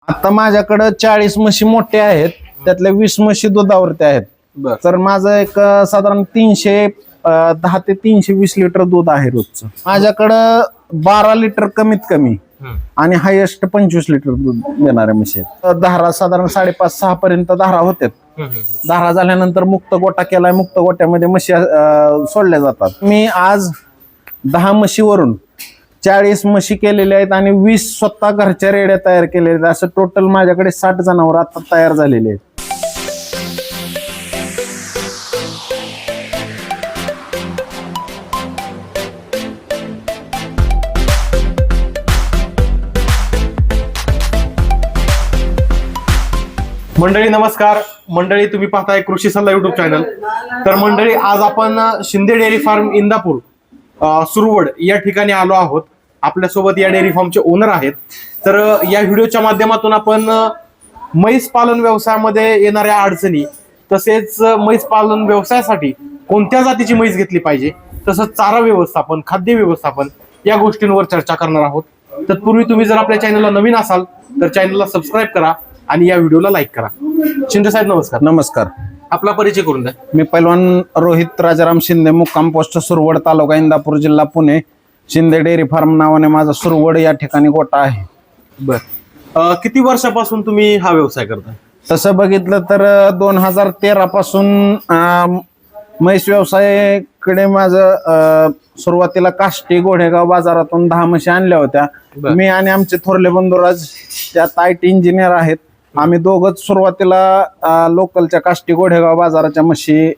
आता माझ्याकडे 40 म्हशी मोठ्या आहेत, त्यातल्या 20 म्हशी दुधावरती आहेत. तर माझं एक साधारण 310 ते 320 लिटर दूध आहे रोजचं. माझ्याकडं 12 लिटर कमीत कमी आणि हायेस्ट 25 लिटर दूध देणाऱ्या म्हशी आहेत. धारा साधारण 5.5-6 पर्यंत धारा होत्यात. धारा झाल्यानंतर मुक्त गोटा केलाय. मुक्त गोट्यामध्ये म्हशी सोडल्या जातात. मी आज 10 म्हशीवरून 40 म्हशी केलेल्या आहेत आणि 20 स्वतः घरच्या रेड्या तयार केलेल्या आहेत. असं टोटल माझ्याकडे 60 जनावर आता तयार झालेले आहेत. मंडळी नमस्कार. मंडळी तुम्ही पाहताय कृषी सल्ला युट्यूब चॅनल. तर मंडळी आज आपण शिंदे डेअरी फार्म इंदापूर सुरवड या ठिकाणी आलो आहोत. आपल्यासोबत या डेअरी फार्मचे ओनर आहेत. तर या व्हिडिओच्या माध्यमातून आपण म्हैस पालन व्यवसायामध्ये येणाऱ्या अडचणी, तसेच म्हैस पालन व्यवसायासाठी कोणत्या जातीची म्हैस घेतली पाहिजे, तसंच चारा व्यवस्थापन, खाद्य व्यवस्थापन या गोष्टींवर चर्चा करणार आहोत. तत्पूर्वी तुम्ही जर आपल्या चॅनलला नवीन असाल तर चॅनलला सबस्क्राईब करा आणि या व्हिडिओला लाईक करा. शिंदे साहेब नमस्कार. नमस्कार. आपला परिचय करून द्या. मी पैलवान रोहित राजाराम शिंदे, मुक्काम पोस्ट सुरवड, तालुका इंदापूर, जिल्हा पुणे. शिंदे डेअरी फार्म नावाने माझा सुरवड या ठिकाणी गोटा आहे. बर, किती वर्षापासून तुम्ही हा व्यवसाय करता? तसं बघितलं तर 2013 पासून म्हैस व्यवसायाकडे माझं सुरुवातीला काष्टी घोडेगाव बाजारातून 10 म्हशी आणल्या होत्या. मी आणि आमचे थोरले बंधुराज त्यात IT इंजिनियर आहेत. आम्ही दोघंच सुरुवातीला लोकलच्या काष्टी घोडेगाव बाजाराच्या म्हशी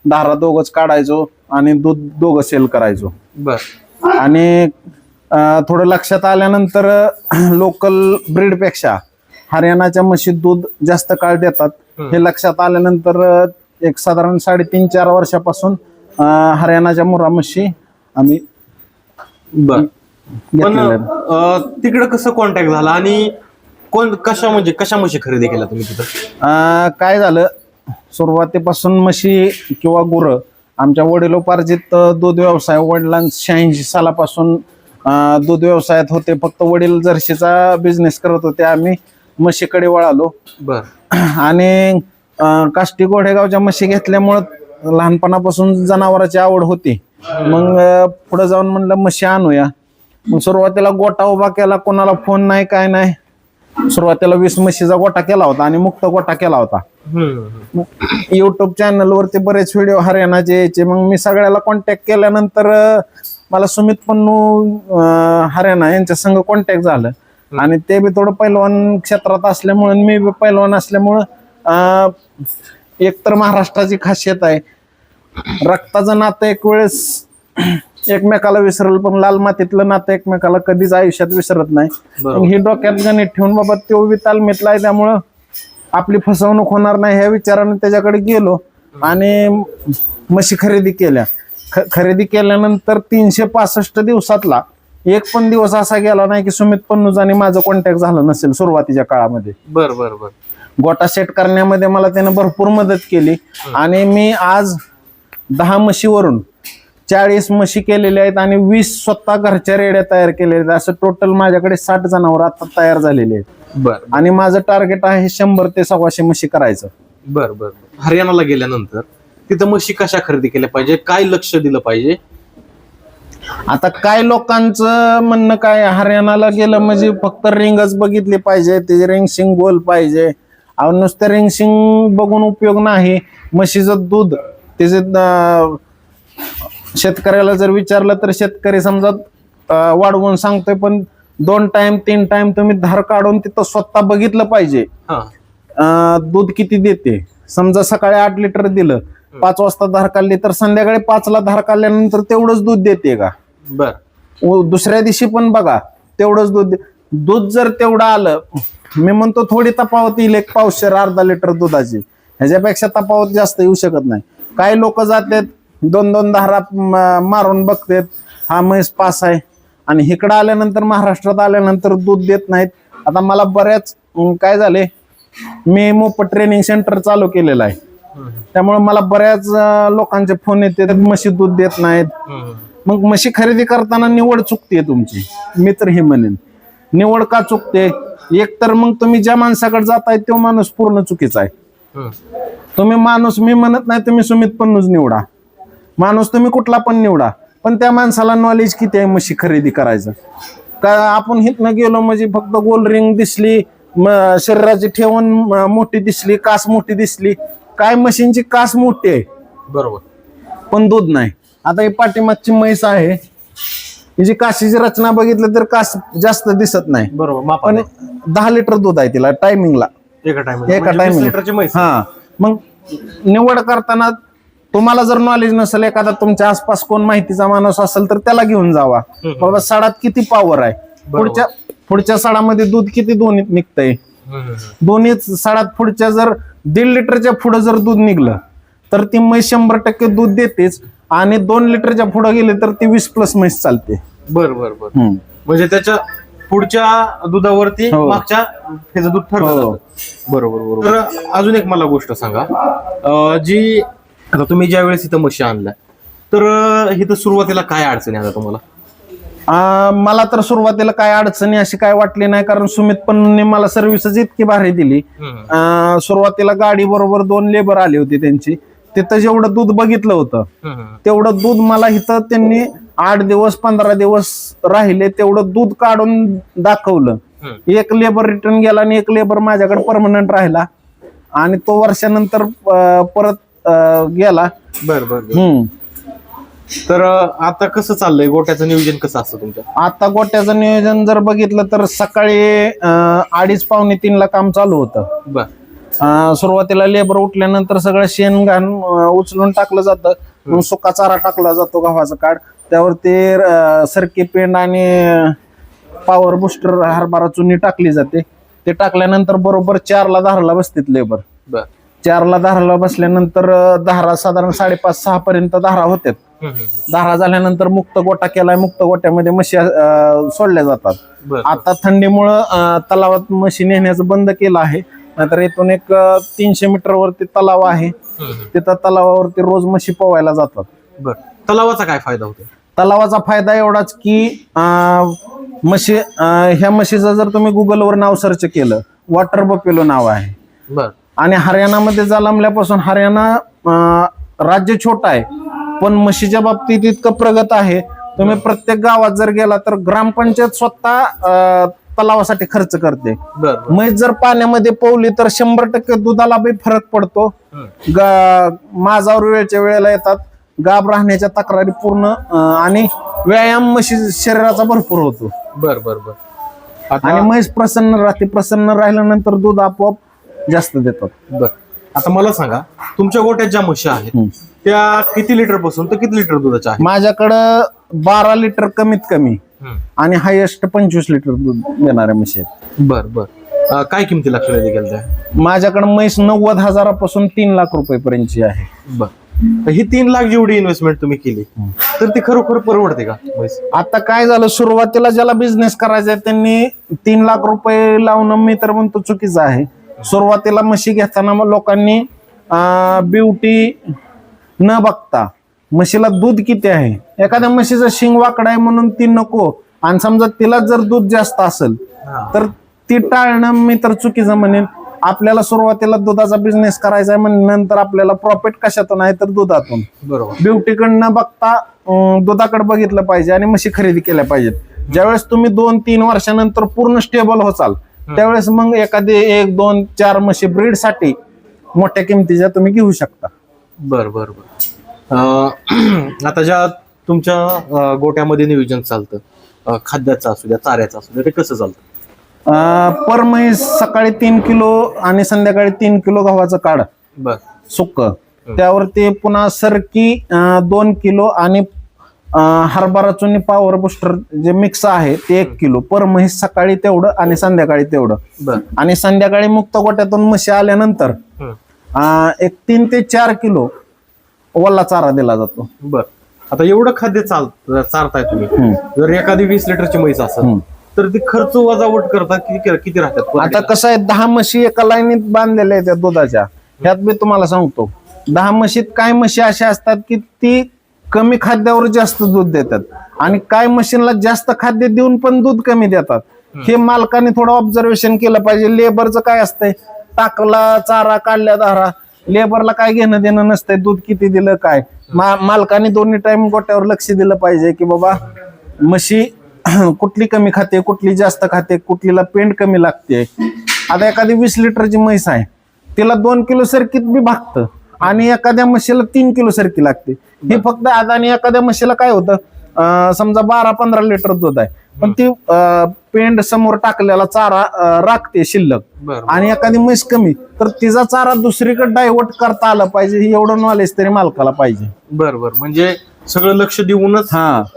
धारा दोघंच काढायचो आणि दूध दोघं सेल करायचो. बर. आणि थोडं लक्षात आल्यानंतर लोकल ब्रीड पेक्षा हरियाणाच्या म्हशी दूध जास्त काळ देतात हे लक्षात आल्यानंतर एक साधारण 3.5-4 वर्षापासून हरियाणाच्या मुर्रा म्हशी आम्ही पण तिकडे कसं कॉन्टॅक्ट झाला आणि कशा म्हशी खरेदी केल्या तुम्ही तिथं? काय झालं, सुरुवातीपासून म्हशी किंवा गुरं आमच्या वडिलोपार्जित दूध व्यवसाय, वडिलांच्या 86 सालापासून दूध व्यवसायात होते. फक्त वडील जर्सीचा बिझनेस करत होते. आम्ही म्हशीकडे वळालो. बर. आणि काष्टी घोडेगावच्या म्हशी घेतल्यामुळं लहानपणापासून जनावरांची आवड होती. मग पुढे जाऊन म्हणलं म्हशी आणूया. मग सुरुवातीला गोटा उभा केला. कोणाला फोन नाही, काय नाही. सुरुवातीला 20 म्हशीचा गोटा केला होता आणि मुक्त गोटा केला होता. युट्यूब चॅनलवरती बरेच व्हिडिओ हरियाणाचे यायचे. मग मी सगळ्याला कॉन्टॅक्ट केल्यानंतर मला सुमित पन्नू हरियाणा यांच्या संघ कॉन्टॅक्ट झालं आणि ते बी थोडं पैलवान क्षेत्रात असल्यामुळे, मी बी पैलवान असल्यामुळं, एकतर महाराष्ट्राची खासियत आहे, रक्ताचं नातं एक वेळेस एकमेकाला विसरल, पण लाल मातीतलं नातं एकमेकाला कधीच आयुष्यात विसरत नाही. ही डोक्यात गणित ठेवून बाबा तो बी तालमीतला आहे, त्यामुळं आपली फसवणूक होणार नाही ह्या विचाराने त्याच्याकडे गेलो आणि म्हशी खरेदी केल्या. खरेदी केल्यानंतर 365 दिवसातला एक पण दिवस असा गेला नाही की सुमित पन्नूज आणि माझं कॉन्टॅक्ट झालं नसेल सुरुवातीच्या काळामध्ये. बर बर बर. गोटा सेट करण्यामध्ये मला त्यानं भरपूर मदत केली आणि मी आज 10 म्हशीवरून 40 म्हशी केलेल्या आहेत आणि 20 स्वतः घरच्या रेड्या तयार केलेल्या आहेत. असं टोटल माझ्याकडे 60 जनावर आता तयार झालेले आहेत. बर. आणि माझं टार्गेट आहे 100 ते 125 म्हशी करायचं. बर बर. हरियाणाला गेल्यानंतर तिथं म्हशी कशा खरेदी केल्या पाहिजे, काय लक्ष दिलं पाहिजे? आता काय लोकांचं म्हणणं काय, हरियाणाला गेलं म्हणजे फक्त रिंगच बघितली पाहिजे, त्याची रिंग शिंग गोल पाहिजे. नुसतं रिंग शिंग बघून उपयोग नाही. म्हशीचं दूध त्याचे शेतकऱ्याला जर विचारलं तर शेतकरी समजा वाढवून सांगतोय, पण 2 टाइम 3 टाइम तुम्ही धार काढून तिथं स्वतः बघितलं पाहिजे दूध किती देते. समजा सकाळी 8 लिटर दिलं, 5 वाजता धार काढली तर संध्याकाळी 5ला धार काढल्यानंतर तेवढंच दूध देते का? बर. दुसऱ्या दिवशी पण बघा तेवढंच दूध जर तेवढं आलं, मी म्हणतो थोडी तफावत येईल, 1 पावशेर अर्धा लिटर दुधाची, ह्याच्यापेक्षा तफावत जास्त येऊ शकत नाही. काही लोक जातात 2-2 धारा मारून बघतात, हा म्हैस पास आहे, आणि इकडं आल्यानंतर महाराष्ट्रात आल्यानंतर दूध देत नाहीत. आता मला बऱ्याच काय झाले, मी मोफत ट्रेनिंग सेंटर चालू केलेलं आहे, त्यामुळे मला बऱ्याच लोकांचे फोन येतात म्हशी दूध देत नाहीत. मग म्हशी खरेदी करताना निवड चुकते तुमची. मी तर हे म्हणेन, निवड का चुकते, एक तर मग तुम्ही ज्या माणसाकडे जाताय तो माणूस पूर्ण चुकीचा आहे. हम्म. तुम्ही माणूस, मी म्हणत नाही तुम्ही सुमित पन्नूच निवडा, माणूस तुम्ही कुठला पण निवडा, पण त्या माणसाला नॉलेज किती आहे म्हशी खरेदी करायचं. का आपण हितनं गेलो म्हणजे फक्त गोल रिंग दिसली, शरीराची ठेवण मोठी दिसली, कास मोठी दिसली, काय म्हशींची कास मोठी आहे बरोबर, पण दूध नाही. आता ही पाठीमागची म्हैस आहे, हिची काशीची रचना बघितलं तर कास जास्त दिसत नाही, बरोबर. पण 10 लिटर दूध आहे तिला टायमिंगला, एका एका टाइम लिटरची म्हैस. हा. मग निवड करताना तुम्हाला जर नॉलेज नसेल, एखादा तुमच्या आसपास कोण माहितीचा माणूस असेल तर त्याला घेऊन जावा. बाबा साडात किती पॉवर आहे, पुढच्या साडामध्ये दूध किती दोन्ही निघतंय, दोन्ही साडात पुढच्या जर 1.5 लिटरच्या पुढे जर दूध निघलं तर ती म्हैस 100% दूध देतेच, आणि 2 लिटरच्या पुढे गेले तर ती 20+ म्हैस चालते. बर बर बर. म्हणजे त्याच्या पुढच्या दुधावरती मागच्या त्याचं दूध ठरलं जातं. बरोबर बरोबर. तर अजून एक मला गोष्ट सांगा, जी आता तुम्ही ज्या वेळेस इथं म्हशी आणल्या तर इथं सुरुवातीला काय अडचणी आल्या तुम्हाला? मला तर सुरुवातीला काय अडचणी अशी काय वाटली नाही, कारण सुमित पन्नूंनी मला सर्व्हिसच इतकी भारी दिली. सुरुवातीला गाडी बरोबर 2 लेबर आली होती त्यांची, तिथं जेवढं दूध बघितलं होतं तेवढं दूध मला इथं त्यांनी 8 दिवस 15 दिवस राहिले तेवढं दूध काढून दाखवलं. एक लेबर रिटर्न गेला आणि एक लेबर माझ्याकडे परमनंट राहिला, आणि तो वर्षानंतर परत गेला. बर बर. तर आता कसं चाललंय, गोट्याचं नियोजन कसं असतं तुमच्या? आता गोट्याचं नियोजन जर बघितलं तर सकाळी 2:30-3 ला काम चालू होतं. बर. सुरुवातीला लेबर उठल्यानंतर सगळं शेण घाण उचलून टाकलं जातं, मग सुका चारा टाकला जातो गव्हाचा काढ, त्यावरती सरकी पेंड आणि पॉवर बुस्टर हरभरा चुनी टाकली जाते. ते टाकल्यानंतर बरोबर 4 ला धाराला बसतात लेबर. 4 ला धाराला बसल्यानंतर धारा साधारण 5:30-6 पर्यंत धारा होत्यात. धारा झाल्यानंतर मुक्त गोटा केलाय, मुक्त गोट्यामध्ये म्हशी सोडल्या जातात. आता थंडीमुळं तलावात म्हशी नेण्याचं बंद केलं आहे, नाहीतर इथून एक 300 मीटर वरती तलाव आहे, तिथं तलावावरती रोज म्हशी पोवायला जातात. बर. तलावाचा काय फायदा होतो? तलावाचा फायदा एवढाच की म्हशी, ह्या म्हशीचं जर तुम्ही गुगलवर नाव सर्च केलं, वॉटर बफेलो नाव आहे. बर. आणि हरियाणामध्ये जन्मल्यापासून, हरियाणा राज्य छोटा आहे पण म्हशीच्या बाबतीत इतकं प्रगत आहे, तुम्ही प्रत्येक गावात जर गेला तर ग्रामपंचायत स्वतः तलावासाठी खर्च करते. म्हैस जर पाण्यामध्ये पोवली तर 100% दुधाला बी फरक पडतो. माझावर वेळच्या वेळेला येतात, गाभ राहण्याच्या तक्रारी पूर्ण, आणि व्यायाम म्हशी शरीराचा भरपूर होतो. बर बर बर. आणि म्हैस प्रसन्न राहते, प्रसन्न राहिल्यानंतर दूध आपोआप जास्त देतात. बर. आता मला सांगा, तुमच्या गोट्यात ज्या म्हशी आहेत त्या किती लिटर पासून तर किती लिटर दुधाच्या आहेत? माझ्याकडं 12 लिटर कमीत कमी आणि हायएस्ट 25 लिटर दूध देणाऱ्या म्हशी आहेत. बर बर. काय किमतीला खरेदी केल्या? माझ्याकडे म्हैस 90,000 3 लाख रुपयेपर्यंतची आहे. बर. ही 3 लाख जेवढी इन्व्हेस्टमेंट तुम्ही केली तर ती खरोखर परवडते का म्हैस? आता काय झालं, सुरुवातीला ज्याला बिझनेस करायचा आहे त्यांनी 3 लाख रुपये लावणं, मी तर म्हणतो चुकीचं आहे. सुरुवातीला म्हशी घेताना मग लोकांनी ब्युटी न बघता म्हशीला दूध किती आहे, एखाद्या म्हशीचं शिंग वाकडा आहे म्हणून ती नको, आणि समजा तिला जर दूध जास्त असेल तर ती टाळणं मी तर चुकीचं म्हणेन. आपल्याला सुरुवातीला दुधाचा बिझनेस करायचा आहे म्हणजे नंतर आपल्याला प्रॉफिट कशातून आहे तर दुधातून. बरोबर. ब्युटीकडनं बघता दुधाकडे बघितलं पाहिजे आणि म्हशी खरेदी केल्या पाहिजेत. ज्यावेळेस तुम्ही 2-3 वर्षानंतर पूर्ण स्टेबल होचाल त्यावेळेस मग एखादी 1, 2, 4 म्हशी ब्रीड साठी मोठ्या किमतीच्या तुम्ही घेऊ शकता. बर बर बर. आता ज्या तुमच्या गोट्यामध्ये नियोजन चालतं, खाद्याचं असू द्या, चाऱ्याचं असू द्या, ते कसं चालतं? पर म्हैस सकाळी 3 किलो आणि संध्याकाळी 3 किलो गव्हाचं काढ सुक्क, त्यावरती पुन्हा सरकी 2 किलो आणि हरभरा चुनी पॉवर बुस्टर जे मिक्स आहे ते 1 किलो पर म्हैस, सकाळी तेवढं आणि संध्याकाळी तेवढं. आणि संध्याकाळी मुक्त गोट्यातून म्हशी आल्यानंतर एक 3 ते 4 किलो ओला चारा दिला जातो. बर. आता एवढं खाद्य चारताय तुम्ही, जर एखादी 20 लिटरची म्हैस असेल तर ती खर्च वजावट करता किती राहतात? आता कसं आहे, 10 म्हशी एका लाईनीत बांधलेल्या आहेत त्या दुधाच्या, ह्यात मी तुम्हाला सांगतो 10 म्हशीत काय म्हशी अशा असतात की ती कमी खाद्यावर जास्त दूध देतात, आणि काय म्हशींना जास्त खाद्य देऊन पण दूध कमी देतात. हे मालकाने थोडं ऑब्झर्वेशन केलं पाहिजे. लेबरचं काय असतंय, टाकला चारा, काढल्या धारा, लेबरला काय घेणं देणं नसतंय, दूध किती दिलं काय. मालकाने दोन्ही टाइम गोट्यावर लक्ष दिलं पाहिजे की बाबा म्हशी कुठली कमी खाते, कुठली जास्त खाते, कुठलीला पेंड कमी लागते. आता एखादी 20 लिटरची म्हैस आहे, तिला 2 किलो सरकीत बी भागतं आणि एखाद्या म्हशीला 3 किलो सरकी लागते. हे फक्त आता, आणि एखाद्या म्हशीला काय होतं, समजा 12-15 लिटर दूध आहे, पण ती पेंड समोर टाकलेला चारा राखते शिल्लक, आणि एखादी म्हैस कमी, तर तिचा चारा दुसरीकडे डायव्हर्ट करता आला पाहिजे. हे एवढं नॉलेज तरी मालकाला पाहिजे. बरोबर, म्हणजे सगळं लक्ष देऊनच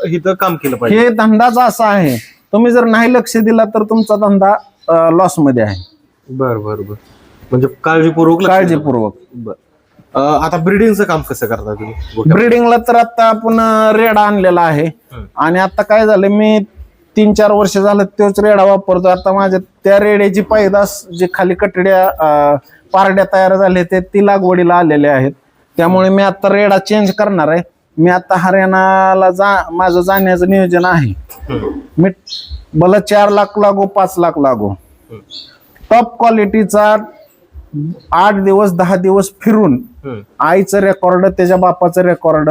इथं काम केलं पाहिजे. हे धंदाच असा आहे, तुम्ही जर नाही लक्ष दिला तर तुमचा धंदा लॉस मध्ये आहे. बर बर बर, म्हणजे काळजीपूर्वक काळजीपूर्वक. आता ब्रीडिंगचं काम कसं करता तुम्ही? ब्रीडिंगला तर आता आपण रेडा आणलेला आहे, आणि आता काय झालं, मी 3-4 वर्ष झालं तोच रेडा वापरतो. आता माझ्या त्या रेड्याची पैदास जे खाली कटड्या पारड्या तयार झाले ते ती लागवडीला आलेले आहेत. त्यामुळे मी आता रेडा चेंज करणार आहे. मी आता हरियाणाला माझं जाण्याचं नियोजन आहे. मी मला 4 लाख लागो 5 लाख लागो, टॉप क्वालिटीचा 8 दिवस 10 दिवस फिरून आईचं रेकॉर्ड, त्याच्या बापाचं रेकॉर्ड,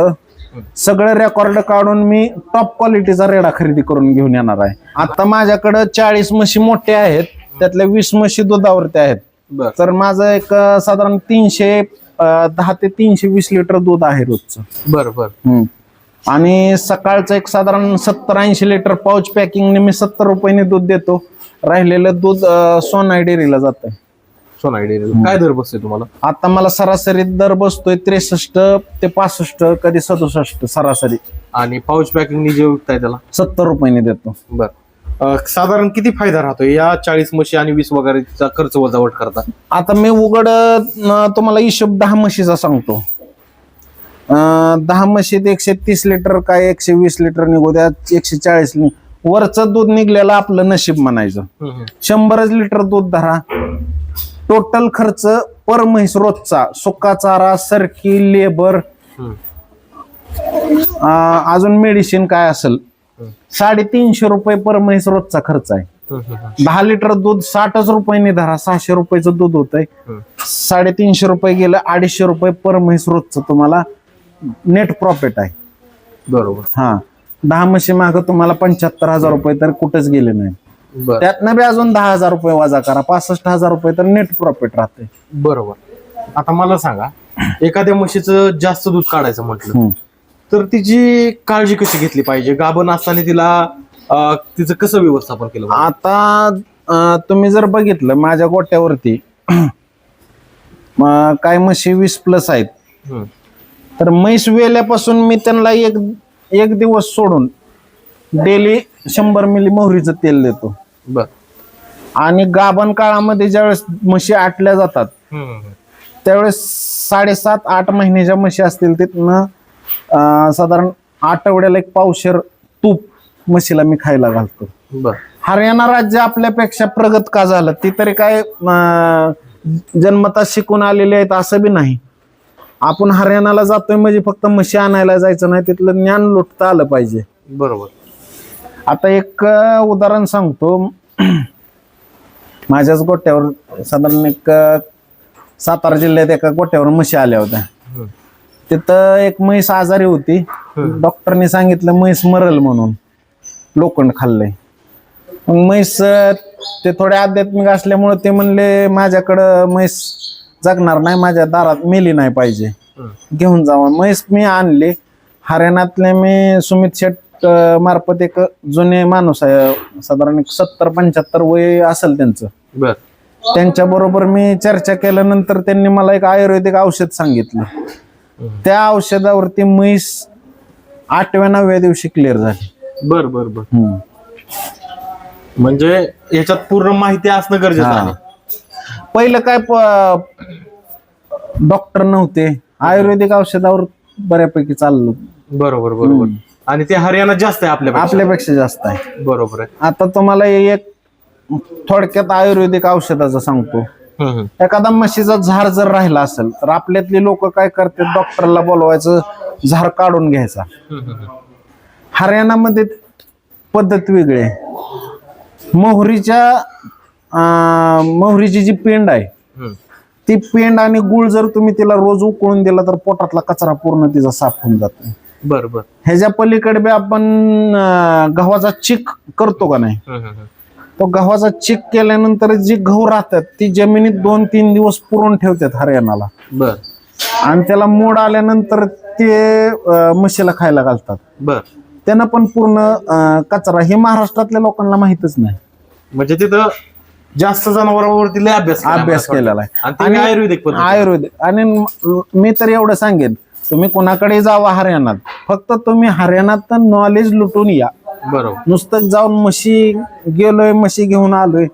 सगळे रेकॉर्ड काढून मी टॉप क्वालिटीचा रेडा खरेदी करून घेऊन येणार आहे. आता माझ्याकडे 40 म्हशी मोठ्या आहेत, त्यातल्या 20 म्हशी दुधावरती आहेत. तर माझं एक साधारण 310 ते 320 लिटर दूध आहे रोजचं. बरोबर. आणि सकाळचं एक साधारण 70-80 लिटर पाऊच पॅकिंगने मी 70 रुपयाने दूध देतो. राहिलेलं दूध सोनाई डेअरीला जात आहे. सोनाई डेअरीला काय दर बसतोय तुम्हाला? आता मला सरासरी दर बसतोय 63 ते 65, कधी 67 सरासरी. आणि पाऊच पॅकिंग जे विकताय त्याला 70 रुपयाने देतो. बर, साधारण किती फायदा राहतो या 40 म्हशी आणि 20 वगैरेचा खर्च वजावट करता? आता मी उघड तुम्हाला हिशोब 10 म्हशीचा सांगतो. 10 म्हशीत 130 लिटर काय 120 लिटर निघू द्या, 140 वरचं दूध निघलेलं आपलं नशीब म्हणायचं. 100 लिटर दूध धरा. टोटल खर्च पर म्हैस रोजचा, सुका चारा, सरकी, लेबर, अजून मेडिसिन काय असेल, 350 रुपये पर म्हैस रोजचा खर्च आहे. 10 लिटर दूध 60 रुपयाने धरा, 600 रुपयाचं दूध होतंय. 350 रुपये गेलं, 250 रुपये पर म्हैस रोजचं तुम्हाला नेट प्रॉफिट आहे. बरोबर. 10 म्हशी माग तुम्हाला 75,000 रुपये तर कुठेच गेले नाही. त्यातनं बी अजून 10,000 रुपये वजा करा, 65,000 रुपये तर नेट प्रॉफिट राहते. बरोबर. आता मला सांगा, एखाद्या म्हशीचं जास्त दूध काढायचं म्हटलं तर तिची काळजी कशी घेतली पाहिजे? गाभण असताना तिला तिचं कसं व्यवस्थापन केलं? आता तुम्ही जर बघितलं माझ्या गोट्यावरती काय म्हशी 20+ आहेत, तर म्हैस वेल्यापासून मी त्यांना एक दिवस सोडून डेली 100 मिली मोहरीचं तेल देतो. आणि गाभण काळामध्ये ज्यावेळेस म्हशी आटल्या जातात त्यावेळेस 7.5-8 महिन्याच्या म्हशी असतील तिथनं साधारण आठवड्याला 1 पावशेर तूप म्हशीला मी खायला घालतो. हरियाणा राज्य आपल्यापेक्षा प्रगत का झालं, ती तरी काय जन्मता शिकून आलेले आहेत असं बी नाही. आपण हरियाणाला जातोय म्हणजे फक्त म्हशी आणायला जायचं नाही, तिथलं ज्ञान लुटता आलं पाहिजे. बरोबर. आता एक उदाहरण सांगतो. माझ्याच गोट्यावर साधारण एक सातारा जिल्ह्यात एका गोट्यावर म्हशी आल्या होत्या. तिथं एक म्हैस आजारी होती. डॉक्टरने सांगितलं म्हैस मरल म्हणून, लोखंड खाल्लंय. मग म्हैस ते थोडे आध्यात्मिक असल्यामुळे ते म्हणले माझ्याकडं म्हैस जगणार नाही, माझ्या दारात मेली नाही पाहिजे, घेऊन जावा. म्हैस मी आणली. हरियाणातले मी सुमित शेट मार्फत एक जुने माणूस आहे, साधारण 70-75 वय असेल त्यांचं. त्यांच्या बरोबर मी चर्चा केल्यानंतर त्यांनी मला एक आयुर्वेदिक औषध सांगितलं. त्या औषधावरती म्हैस 8व्या-9व्या दिवशी क्लिअर झाली. बर बर बर. म्हणजे याच्यात पूर्ण माहिती असणं गरजेचं आहे. पहिलं काय डॉक्टर नव्हते, आयुर्वेदिक औषधावर बऱ्यापैकी चाललं. बरोबर बरोबर. आणि ते हरियाणा जास्त आहे आपल्यापेक्षा जास्त आहे. बरोबर आहे. आता तुम्हाला एक थोडक्यात आयुर्वेदिक औषधाचं सांगतो. एखादा म्हशीचा झार जर राहिला असेल तर आपल्यातली लोक काय करतात, डॉक्टरला बोलवायचं, झार काढून घ्यायचा. हरियाणामध्ये पद्धत वेगळी आहे. मोहरीची जी पेंड आहे ती पेंड आणि गुळ जर तुम्ही तिला रोज उकळून दिला तर पोटातला कचरा पूर्ण तिचा साफ होऊन जातो. बर बर. ह्याच्या पलीकडे बी आपण गव्हाचा चिक करतो का नाही, तो गव्हाचा चिक केल्यानंतर जी गहू राहतात ती जमिनीत 2-3 दिवस पुरून ठेवतात हरियाणाला. बर. आणि त्याला मोड आल्यानंतर ते म्हशीला खायला घालतात. बर. त्यानं पण पूर्ण कचरा, हे महाराष्ट्रातल्या लोकांना माहितच नाही. म्हणजे तिथं जास्त जनावरांवरती लय अभ्यास केलेला आहे आणि आयुर्वेदिक. आणि मी तर एवढं सांगेन, तुम्ही कोणाकडे जावा हरियाणात, फक्त तुम्ही हरियाणात नॉलेज लुटून या. बरोबर. नुसतं जाऊन म्हशी गेलोय म्हशी घेऊन आलोय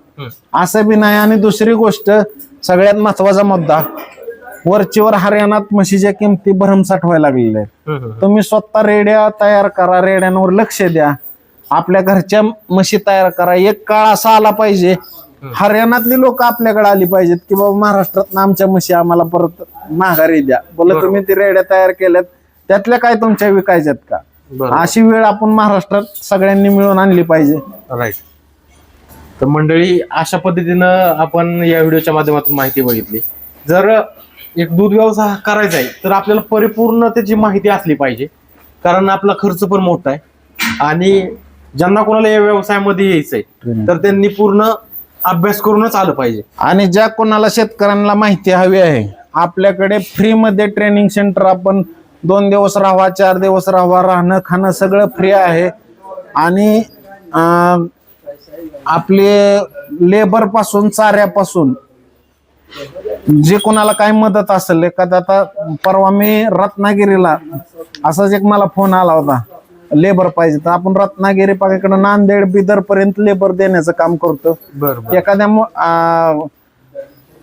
असं बी नाही. आणि दुसरी गोष्ट, सगळ्यात महत्वाचा मुद्दा, वरचीवर हरियाणात म्हशीच्या किमती भरमसाठ व्हायला लागलेल्या आहेत. तुम्ही स्वतः रेड्या तयार करा, रेड्यांवर लक्ष द्या, आपल्या घरच्या म्हशी तयार करा. एक काळ असा आला पाहिजे हरियाणातली लोक आपल्याकडे आली पाहिजेत की बाबा महाराष्ट्रात आमच्या म्हशी आम्हाला परत माघारी द्या. बोला तुम्ही ती रेड्या तयार केल्यात त्यातल्या काय तुमच्या विकायच्यात का? अशी वेळ आपण महाराष्ट्रात सगळ्यांनी मिळून आणली पाहिजे. राईट. तर मंडळी, अशा पद्धतीनं आपण या व्हिडिओच्या माध्यमातून माहिती बघितली. जर एक दूध व्यवसाय करायचा आहे तर आपल्याला परिपूर्ण त्याची माहिती असली पाहिजे, कारण आपला खर्च पण मोठा आहे. आणि ज्यांना कोणाला या व्यवसायामध्ये यायचंय तर त्यांनी पूर्ण अभ्यास करूनच आलं पाहिजे. आणि ज्या कोणाला शेतकऱ्यांना माहिती हवी आहे, आपल्याकडे फ्री मध्ये ट्रेनिंग सेंटर, आपण 2 दिवस राहावा, 4 दिवस राहावा, राहणं खाणं सगळं फ्री आहे. आणि आपले लेबर पासून, चाऱ्यापासून, जे कोणाला काय मदत असेल, एखादा, आता परवा मी रत्नागिरीला असाच एक मला फोन आला होता, लेबर पाहिजे, तर आपण रत्नागिरी पाकडे नांदेड, बिदर पर्यंत लेबर देण्याचं काम करतो.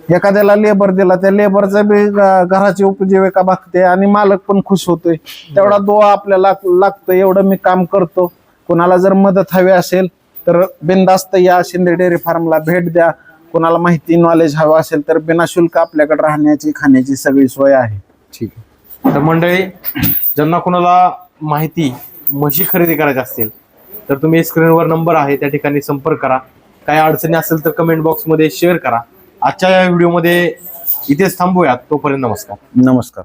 एखाद्याला लेबर दिला, त्या लेबरचा बी घराची उपजीविका भागते आणि मालक पण खुश होतोय. तेवढा दुआ आपल्याला लागतो. एवढं मी काम करतो. कोणाला जर मदत हवी असेल तर बिनधास्त या, शिंदे डेअरी फार्मला भेट द्या. कोणाला माहिती नॉलेज हवं असेल तर बिनाशुल्क आपल्याकडे राहण्याची खाण्याची सगळी सोय आहे. ठीक आहे. तर मंडळी, ज्यांना कोणाला माहिती म्हशी खरेदी करायची असतील तर तुम्ही स्क्रीनवर नंबर आहे त्या ठिकाणी संपर्क करा. काही अडचणी असेल तर कमेंट बॉक्समध्ये शेअर करा. आजच्या या व्हिडिओमध्ये इथेच थांबूयात. तोपर्यंत नमस्कार.